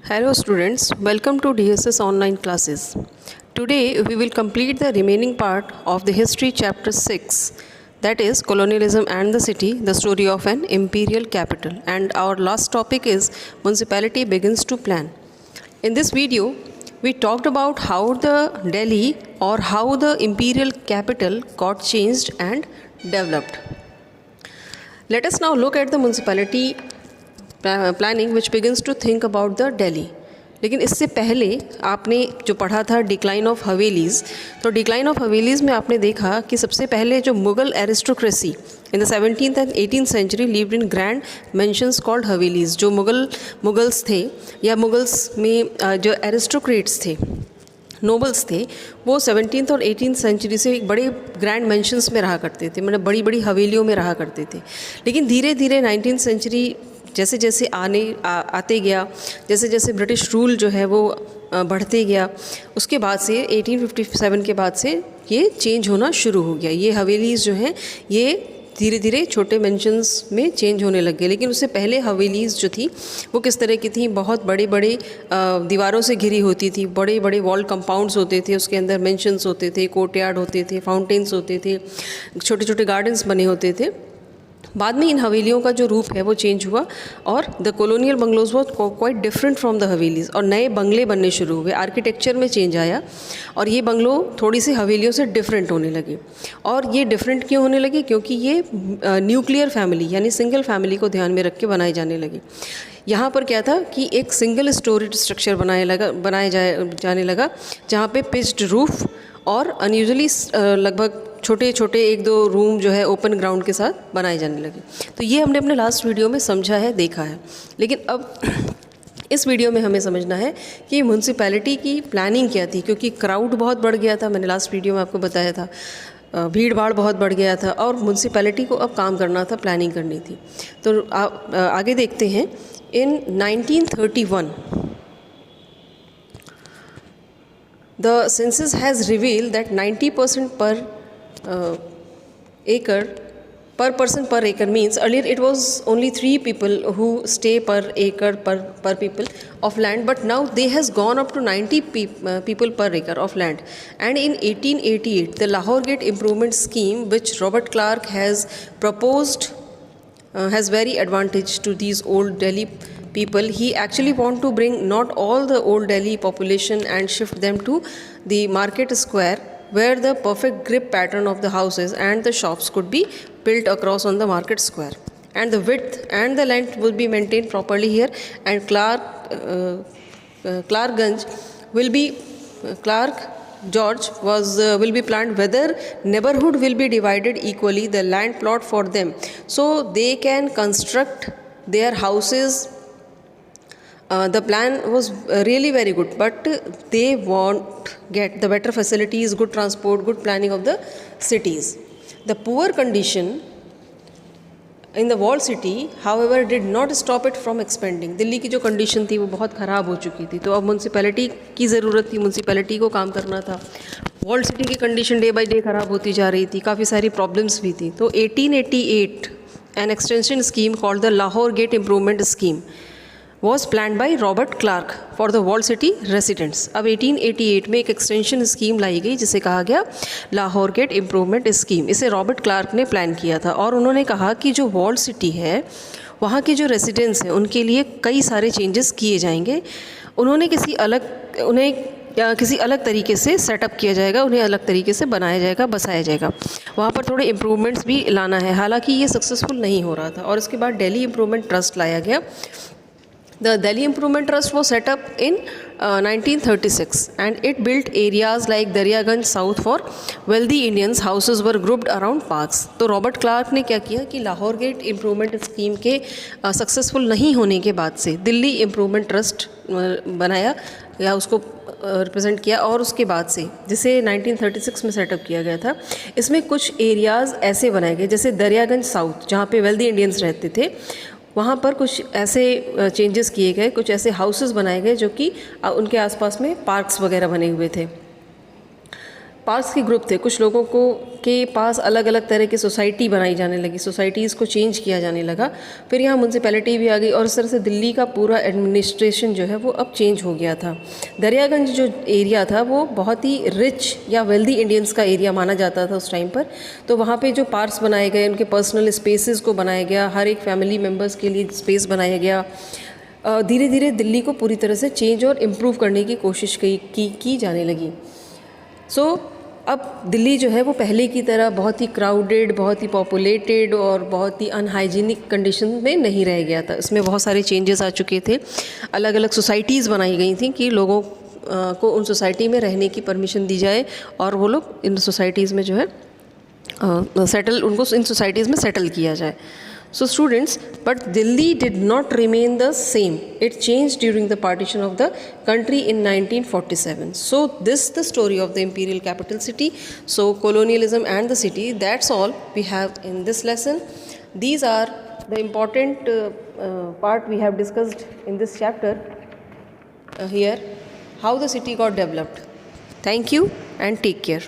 Hello students, welcome to DSS online classes. Today we will complete the remaining part of the history chapter 6, that is colonialism and the city, the story of an imperial capital, and our last topic is municipality begins to plan. In this video we talked about how the Delhi or how the imperial capital got changed and developed. Let us now look at the municipality planning which begins to think about the Delhi. लेकिन इससे पहले आपने जो पढ़ा था decline of हवेलीज़, तो decline of हवेलीज़ में आपने देखा कि सबसे पहले जो Mughal aristocracy in the 17th and 18th century lived in grand mansions called havelis. जो मुगल्स थे या मुगल्स में जो एरिस्टोक्रेट्स थे, नोबल्स थे, वो 17th और 18th सेंचुरी से एक बड़े ग्रैंड मेंशंस में रहा करते थे, मतलब बड़ी बड़ी हवेलियों में रहा करते थे. लेकिन धीरे धीरे 19th सेंचुरी जैसे जैसे आते गया, जैसे जैसे ब्रिटिश रूल जो है वो बढ़ते गया, उसके बाद से 1857 के बाद से ये चेंज होना शुरू हो गया. ये हवेलीज़ जो हैं ये धीरे धीरे छोटे मेंशंस में चेंज होने लग गए. लेकिन उससे पहले हवेलीज़ जो थी वो किस तरह की थी, बहुत बड़े बड़े दीवारों से घिरी होती थी, बड़े बड़े वॉल कंपाउंड्स होते थे, उसके अंदर मेंशंस होते थे, कोर्टयार्ड होते थे, फाउंटेन्स होते थे, छोटे छोटे गार्डन्स बने होते थे. बाद में इन हवेलियों का जो रूप है वो चेंज हुआ और the colonial bungalows was quite different from the havelis, और नए बंगले बनने शुरू हुए, आर्किटेक्चर में चेंज आया और ये बंगलो थोड़ी सी हवेलियों से डिफरेंट होने लगे. और ये डिफरेंट क्यों होने लगे? क्योंकि ये न्यूक्लियर फैमिली यानी सिंगल फैमिली को ध्यान में रख के बनाए जाने लगे. यहाँ पर क्या था कि एक सिंगल स्टोरीड स्ट्रक्चर बनाया जाने लगा, जहाँ पे पिच्ड रूफ और अनयूजुअली लगभग छोटे छोटे एक दो रूम जो है ओपन ग्राउंड के साथ बनाए जाने लगे. तो ये हमने अपने लास्ट वीडियो में समझा है, देखा है. लेकिन अब इस वीडियो में हमें समझना है कि म्यूनसिपैलिटी की प्लानिंग क्या थी, क्योंकि क्राउड बहुत बढ़ गया था. मैंने लास्ट वीडियो में आपको बताया था, भीड़ भाड़ बहुत बढ़ गया था और म्यूनसिपैलिटी को अब काम करना था, प्लानिंग करनी थी. तो आगे देखते हैं. इन 1931 the census has revealed that 90% per person per acre means earlier it was only 3 people who stay per acre per people of land, but now they has gone up to 90 people per acre of land. And in 1888 the Lahore Gate improvement scheme which Robert Clark has proposed has very advantage to these old Delhi people. He actually want to bring not all the old Delhi population and shift them to the market square where the perfect grip pattern of the houses and the shops could be built across on the market square, and the width and the length will be maintained properly here. And Clarkganj will be Clark George will be planned whether neighborhood will be divided equally the land plot for them so they can construct their houses. The plan was really very good, but they won't get the better facilities, good transport, good planning of the cities. The poor condition in the walled city, however, did not stop it from expanding. Delhi की जो condition थी वो बहुत ख़राब हो चुकी थी, तो अब म्यूनसिपैलिटी की ज़रूरत थी, म्यूनसिपैलिटी को काम करना था. वॉल्ड सिटी की कंडीशन डे बाय डे ख़राब होती जा रही थी, काफ़ी सारी प्रॉब्लम्स भी थी. तो 1888 an extension scheme called the Lahore gate improvement scheme was planned by Robert Clark for the walled city residents. अब 1888 में एक एक्सटेंशन स्कीम लाई गई जिसे कहा गया लाहौर गेट इम्प्रूवमेंट स्कीम. इसे रॉबर्ट क्लार्क ने प्लान किया था और उन्होंने कहा कि जो वॉल्ड सिटी है वहाँ के जो रेसिडेंट्स हैं उनके लिए कई सारे चेंजेस किए जाएंगे. उन्हें किसी अलग तरीके से सेटअप किया जाएगा, उन्हें अलग तरीके से बनाया जाएगा, बसाया जाएगा. वहाँ पर थोड़े इम्प्रूवमेंट्स भी लाना है. हालांकि ये सक्सेसफुल नहीं हो रहा था और उसके बाद दिल्ली इम्प्रूवमेंट ट्रस्ट लाया गया. The Delhi Improvement Trust was set up in 1936 and it built areas like Daryaganj South for wealthy Indians. Houses were grouped around parks. तो रॉबर्ट क्लार्क ने क्या किया कि लाहौर गेट इम्प्रूवमेंट स्कीम के सक्सेसफुल नहीं होने के बाद से दिल्ली इम्प्रूवमेंट ट्रस्ट बनाया या उसको रिप्रेजेंट किया, और उसके बाद से जिसे 1936 में सेटअप किया गया था. इसमें कुछ एरियाज़ ऐसे बनाए गए जैसे दरियागंज साउथ जहाँ पे वेल्दी इंडियंस रहते थे, वहाँ पर कुछ ऐसे चेंजेस किए गए, कुछ ऐसे हाउसेस बनाए गए जो कि उनके आसपास में पार्क्स वगैरह बने हुए थे. पास के ग्रुप थे, कुछ लोगों को के पास अलग अलग तरह की सोसाइटी बनाई जाने लगी, सोसाइटीज़ को चेंज किया जाने लगा। फिर यहाँ म्यूनसिपैलिटी भी आ गई और इस तरह से दिल्ली का पूरा एडमिनिस्ट्रेशन जो है वो अब चेंज हो गया था। दरियागंज जो एरिया था वो बहुत ही रिच या वेल्दी इंडियंस का एरिया माना जाता था उस टाइम पर। तो वहाँ पे जो पार्क्स बनाए गए, उनके पर्सनल स्पेसेस को बनाया गया, हर एक फैमिली मेम्बर्स के लिए स्पेस बनाया गया। धीरे धीरे दिल्ली को पूरी तरह से चेंज और इम्प्रूव करने की कोशिश की जाने लगी। सो अब दिल्ली जो है वो पहले की तरह बहुत ही क्राउडेड, बहुत ही पॉपुलेटेड और बहुत ही अनहाइजीनिक कंडीशन में नहीं रह गया था। इसमें बहुत सारे चेंजेस आ चुके थे। अलग अलग सोसाइटीज़ बनाई गई थी कि लोगों को उन सोसाइटी में रहने की परमिशन दी जाए और वो लोग इन सोसाइटीज़ में जो है उनको इन सोसाइटीज़ में सेटल किया जाए। So students, but Delhi did not remain the same. It changed during the partition of the country in 1947. So this is the story of the imperial capital city. So colonialism and the city, that's all we have in this lesson. These are the important part we have discussed in this chapter here, how the city got developed. Thank you and take care.